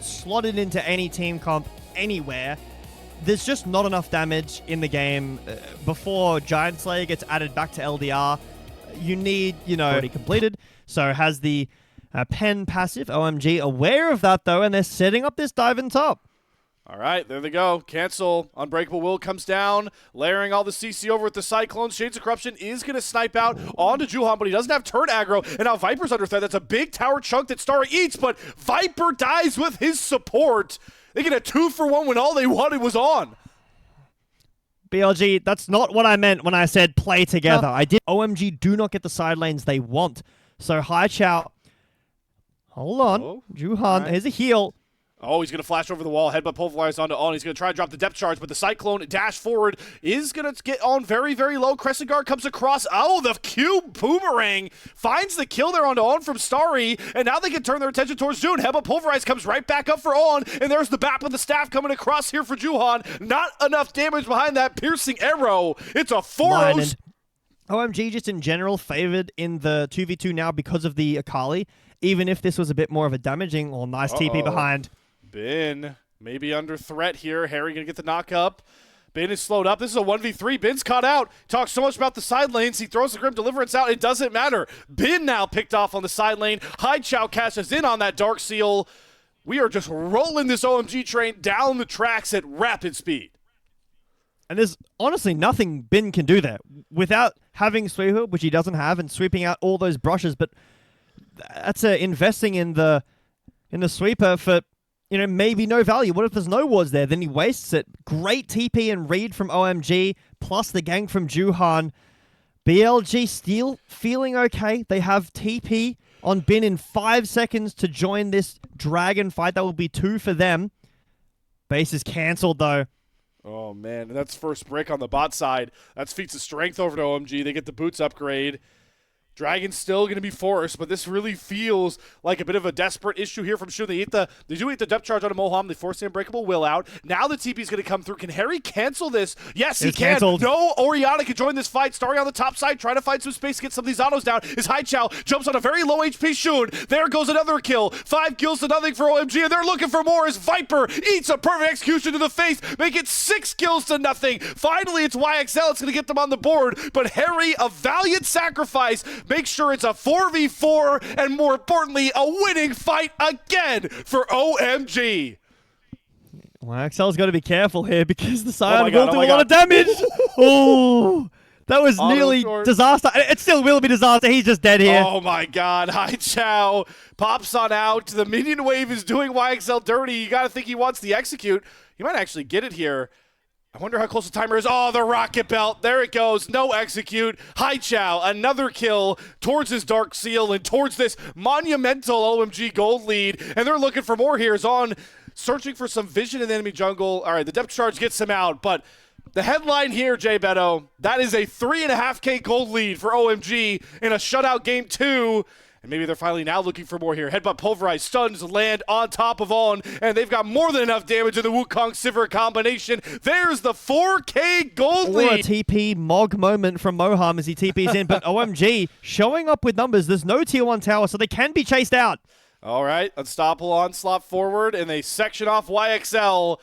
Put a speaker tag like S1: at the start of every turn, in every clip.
S1: Slotted into any team comp anywhere. There's just not enough damage in the game before Giant Slayer gets added back to LDR. You need, already completed. So has the pen passive, OMG, aware of that though, and they're setting up this dive in top.
S2: All right, there they go. Cancel. Unbreakable Will comes down, layering all the CC over with the Cyclones. Shades of Corruption is going to snipe out onto Juhan, but he doesn't have turn aggro, and now Viper's under threat. That's a big tower chunk that Starry eats, but Viper dies with his support. They get a 2-for-1 when all they wanted was on.
S1: BLG, that's not what I meant when I said play together. I did. OMG do not get the side lanes they want. So Hai Chao, hold on. Juhan,
S2: right.
S1: Here's a heal.
S2: Oh, he's going to flash over the wall, headbutt pulverize onto On. He's going to try to drop the depth charge, but the Cyclone dash forward is going to get on very, very low. Crescent Guard comes across. Oh, the cube boomerang finds the kill there onto On from Starry, and now they can turn their attention towards June. Headbutt pulverize comes right back up for On, and there's the bat with the staff coming across here for Juhan. Not enough damage behind that piercing arrow. It's a 4-0.
S1: OMG just in general favored in the 2v2 now because of the Akali, even if this was a bit more of a damaging or nice TP behind.
S2: Bin maybe under threat here. Harry gonna get the knock up. Bin is slowed up. This is a 1v3. Bin's caught out. Talks so much about the side lanes. He throws the Grim Deliverance out. It doesn't matter. Bin now picked off on the side lane. Hai Chao cashes in on that Dark Seal. We are just rolling this OMG train down the tracks at rapid speed.
S1: And there's honestly nothing Bin can do there without having Sweeper, which he doesn't have, and sweeping out all those brushes. But that's investing in the sweeper for maybe no value. What if there's no wards there? Then he wastes it. Great TP and read from OMG, plus the gank from Juhan. BLG still feeling okay. They have TP on Bin in 5 seconds to join this dragon fight. That will be 2 for them. Base is cancelled, though.
S2: Oh, man. And that's first brick on the bot side. That's feats of strength over to OMG. They get the boots upgrade. Dragon's still going to be forced, but this really feels like a bit of a desperate issue here from Shu. They do eat the depth charge on a Moham. They force the Unbreakable Will out. Now the TP is going to come through. Can Harry cancel this? Yes, he can.
S1: Canceled.
S2: No, Oriana can join this fight. Starry on the top side, trying to find some space, get some of these autos down. Is Hai Chao jumps on a very low HP Shun. There goes another kill. 5 kills to nothing for OMG, and they're looking for more as Viper eats a perfect execution to the face, make it 6 kills to nothing. Finally, it's YXL. It's going to get them on the board, but Harry, a valiant sacrifice, make sure it's a 4v4 and more importantly a winning fight again for OMG.
S1: YXL's got to be careful here because the Scion will do a lot of damage. Oh, that was nearly disaster. It still will be disaster. He's just dead here.
S2: Oh my god. Hai Chao pops on out. The minion wave is doing YXL dirty. You got to think he wants the execute. He might actually get it here. I wonder how close the timer is. Oh, the rocket belt. There it goes. No execute. Hai Chao, another kill towards his Dark Seal and towards this monumental OMG gold lead. And they're looking for more here. Is on searching for some vision in the enemy jungle. All right, the depth charge gets him out. But the headline here, Jay Beto, that is a 3.5K gold lead for OMG in a shutout game 2. And maybe they're finally now looking for more here. Headbutt pulverize, stuns land on top of On, and they've got more than enough damage in the Wukong Sivir combination. There's the 4K gold lead.
S1: Or a TP Mog moment from Moham as he TPs in, but OMG showing up with numbers. There's no tier 1 tower, so they can be chased out.
S2: All right, unstoppable onslaught forward, and they section off YXL.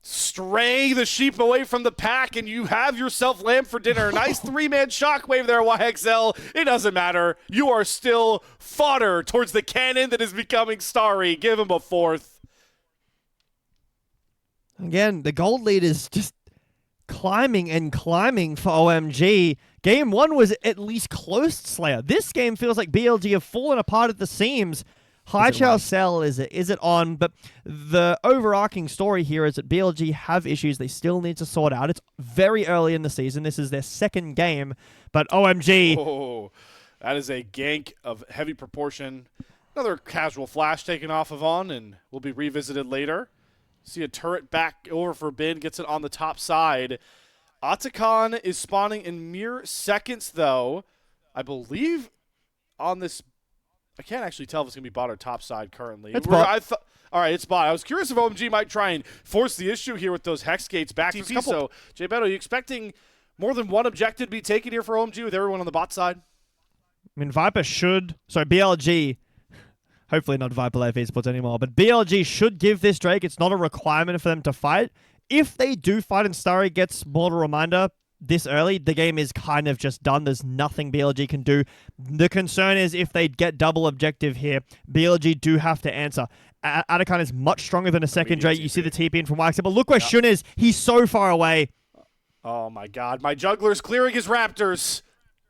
S2: Straying the sheep away from the pack, and you have yourself lamb for dinner. Nice 3-man shockwave there, YXL. It doesn't matter. You are still fodder towards the cannon that is becoming Starry. Give him a 4th.
S1: Again, the gold lead is just climbing and climbing for OMG. Game 1 was at least close to Slayer. This game feels like BLG have fallen apart at the seams. Hai Chao sell, is it on? But the overarching story here is that BLG have issues they still need to sort out. It's very early in the season. This is their 2nd game. But OMG.
S2: Oh, that is a gank of heavy proportion. Another casual flash taken off of On, and will be revisited later. See a turret back over for Bin, gets it on the top side. Atakan is spawning in mere seconds, though. I believe on this... I can't actually tell if it's going to be bot or top side currently.
S1: It's bot.
S2: All right, it's bot. I was curious if OMG might try and force the issue here with those Hex Gates back. So, Jay Beto, are you expecting more than one objective to be taken here for OMG with everyone on the bot side?
S1: I mean, Viper should... Sorry, BLG Hopefully not Viper Life Esports anymore. But BLG should give this Drake. It's not a requirement for them to fight. If they do fight and Starry gets Mortal Reminder this early, the game is kind of just done. There's nothing BLG can do. The concern is if they get double objective here, BLG do have to answer. Atakan is much stronger than a second Drake. You see the TP in from YXL, but look where Shun is. He's so far away.
S2: Oh my god, my jungler's clearing his Raptors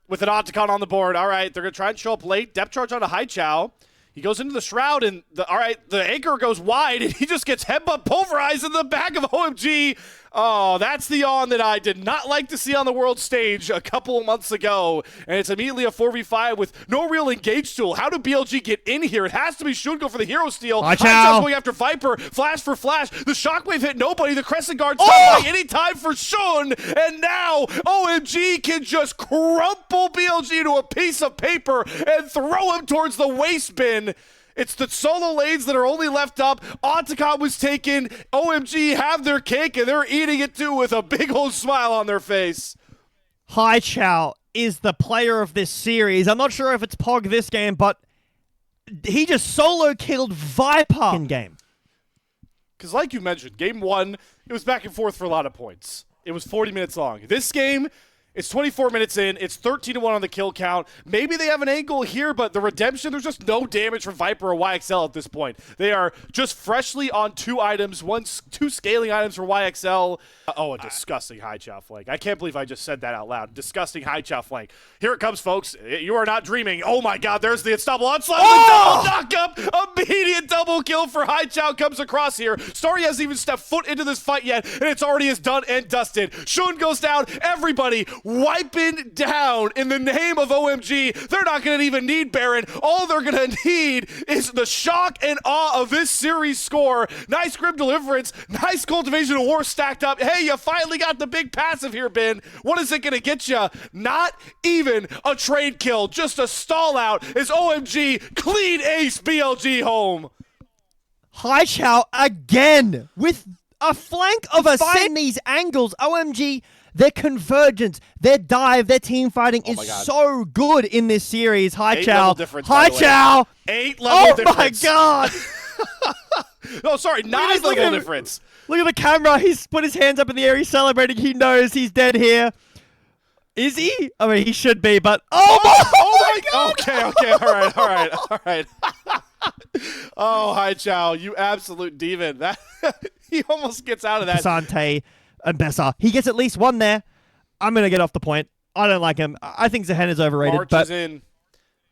S2: with an Octacon on the board. All right, they're going to try and show up late. Depth charge on a Hai Chao. He goes into the Shroud, and the anchor goes wide, and he just gets headbutt pulverized in the back of OMG. Oh, that's the yawn that I did not like to see on the world stage a couple of months ago, and it's immediately a 4v5 with no real engage tool. How do BLG get in here? It has to be Shun go for the hero steal. Hai Chao's going after Viper, flash for flash. The shockwave hit nobody. The Crescent Guard's not by any time for Shun, and now OMG can just crumple BLG to a piece of paper and throw him towards the waste bin. It's the solo lanes that are only left up. Octacon was taken. OMG have their cake, and they're eating it too with a big old smile on their face.
S1: Hai Chao is the player of this series. I'm not sure if it's Pog this game, but he just solo killed Viper in game.
S2: Because like you mentioned, game one, it was back and forth for a lot of points. It was 40 minutes long. This game, it's 24 minutes in. It's 13-1 on the kill count. Maybe they have an angle here, but the redemption, there's just no damage from Viper or YXL at this point. They are just freshly on 2 items, two scaling items for YXL. A disgusting Hai Chao flank. I can't believe I just said that out loud. Disgusting Hai Chao flank. Here it comes, folks. You are not dreaming. Oh my god, there's the unstoppable onslaught. Double knock-up. Immediate double kill for Hai Chao comes across here. Starry hasn't even stepped foot into this fight yet, and it's already as done and dusted. Shun goes down. Everybody wiping down in the name of OMG. They're not going to even need Baron. All they're going to need is the shock and awe of this series score. Nice Grim Deliverance. Nice Cultivation of War stacked up. Hey, you finally got the big passive here, Ben. What is it going to get you? Not even a trade kill. Just a stall out as OMG clean ace BLG home.
S1: Hai Chao again with a flank of a find these angles. OMG, their convergence, their dive, their team fighting is so good in this series. Hai Chao. Hai Chao.
S2: 8 level difference.
S1: Oh my god.
S2: No, sorry, 9 level difference.
S1: Look at the camera. He's put his hands up in the air. He's celebrating. He knows he's dead here. Is he? I mean, he should be, but... Oh my god!
S2: Okay. All right. Oh, Hai Chao, you absolute demon. He almost gets out of that.
S1: Sante and Bessa. He gets at least one there. I'm going to get off the point. I don't like him. I think Zehen is overrated.
S2: March is in.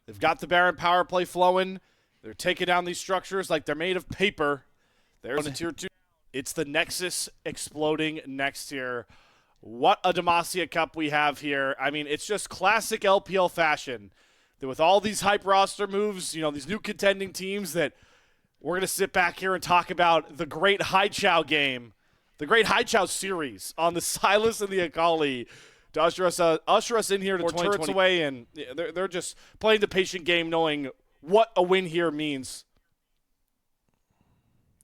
S2: They've got the Baron power play flowing. They're taking down these structures like they're made of paper. There's a tier 2. It's the Nexus exploding next here. What a Demacia Cup we have here. I mean, it's just classic LPL fashion. That with all these hype roster moves, you know, these new contending teams that we're going to sit back here and talk about the great Hai Chao game, the great Hai Chao series on the Silas and the Akali to usher us in here to 2020. Turrets away, and they're just playing the patient game knowing what a win here means.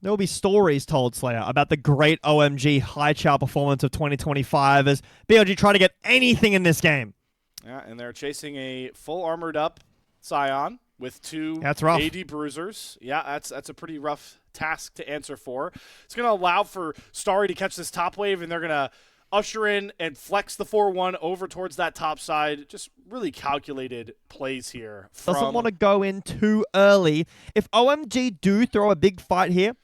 S1: There will be stories told, Slayer, about the great OMG Hai Chao performance of 2025 as BLG try to get anything in this game.
S2: Yeah, and they're chasing a full armored up Sion with 2
S1: rough.
S2: AD bruisers. Yeah, that's a pretty rough task to answer for. It's going to allow for Starry to catch this top wave, and they're going to usher in and flex the 4-1 over towards that top side. Just really calculated plays here.
S1: Doesn't want to go in too early. If OMG do throw a big fight here,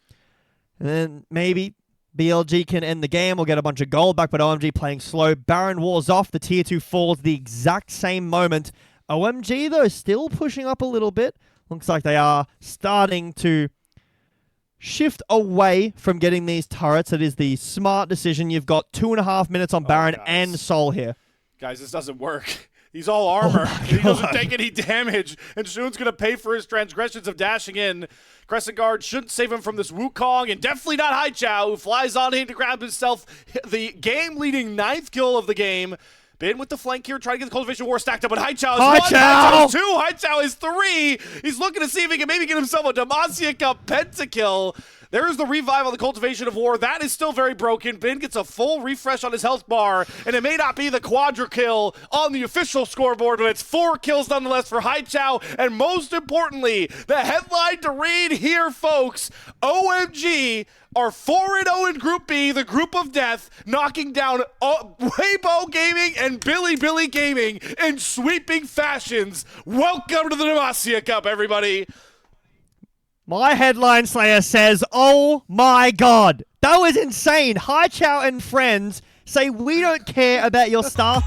S1: then maybe BLG can end the game or get a bunch of gold back, but OMG playing slow. Baron wars off. The tier 2 falls the exact same moment. OMG, though, still pushing up a little bit. Looks like they are starting to shift away from getting these turrets. It is the smart decision. You've got 2.5 minutes on Baron and Sol here.
S2: Guys, this doesn't work. He's all armor. He doesn't take any damage, and Shun's going to pay for his transgressions of dashing in. Crescent Guard shouldn't save him from this Wukong, and definitely not Hai Chao, who flies on in to grab himself the game-leading 9th kill of the game. Bin with the flank here, trying to get the Cultivation War stacked up, but Haichao is
S1: Haichao!
S2: 1, Haichao is 2, Haichao is 3. He's looking to see if he can maybe get himself a Demacia Cup pentakill. There's the revive on the Cultivation of War. That is still very broken. Bin gets a full refresh on his health bar, and it may not be the quadra kill on the official scoreboard, but it's 4 kills nonetheless for Haichao. And most importantly, the headline to read here, folks, OMG are 4-0 in Group B, the group of death, knocking down Weibo Gaming and Bilibili Gaming in sweeping fashions. Welcome to the Demacia Cup, everybody.
S1: My headline slayer says, oh my god. That was insane. Haichao and friends say we don't care about your stuff.